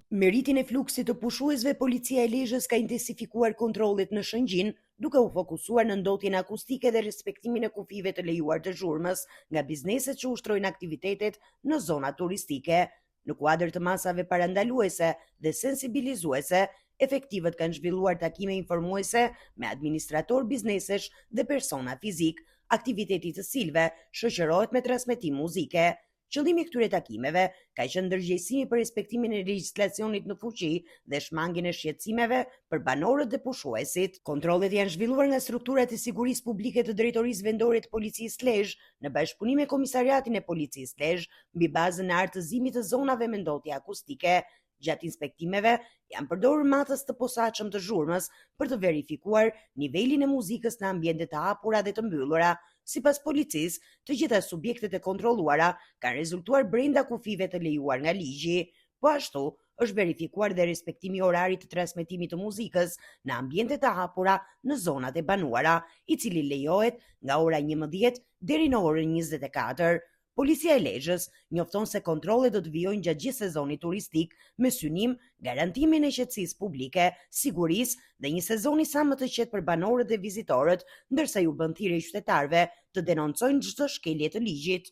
Me rritjen e fluksit të pushuesve, policia e Lezhës ka intensifikuar kontrollet në Shëngjin, duke u fokusuar në ndotjen akustike dhe respektimin e kufive të lejuar të zhurmës nga bizneset që ushtrojnë aktivitetet në zona turistike. Në kuadër të masave parandaluese dhe sensibilizuese, efektivët kanë zhvilluar takime informuese me administrator biznesesh dhe persona fizik, aktiviteti të cilëve shoqërohet me transmetim muzike. Qëllimi i këtyre takimeve ka qenë ndërgjegjësimi për respektimin e legjislacionit në fuqi dhe shmangjen e shqetësimeve për banorët dhe pushuesit. Kontrollet janë zhvilluar nga strukturat e sigurisë publike të Drejtorisë Vendore të Policisë Lezhë në bashkëpunim me Komisariatin e Policisë Lezhë, mbi bazën e artëzimit të zonave me ndotje akustike. Gjatë inspektimeve janë përdorur matës të posaçëm të zhurmës për të verifikuar nivelin e muzikës në ambiente të hapura dhe të mbyllura. Sipas policisë, të gjitha subjektet e kontrolluara kanë rezultuar brenda kufive të lejuar nga ligji. Po ashtu, është verifikuar dhe respektimi i orarit të transmetimit të muzikës në ambiente të hapura në zonat e banuara, i cili lejohet nga ora 11 deri në orën 24. Policia e Lezhës njofton se kontrollet do të vijojnë gjatë gjithë sezonit turistik me synim garantimin e qetësisë publike, sigurisë dhe një sezoni sa më të qetë për banorët dhe vizitorët, ndërsa ju bën thirrje qytetarëve të denoncojnë çdo shkelje të ligjit.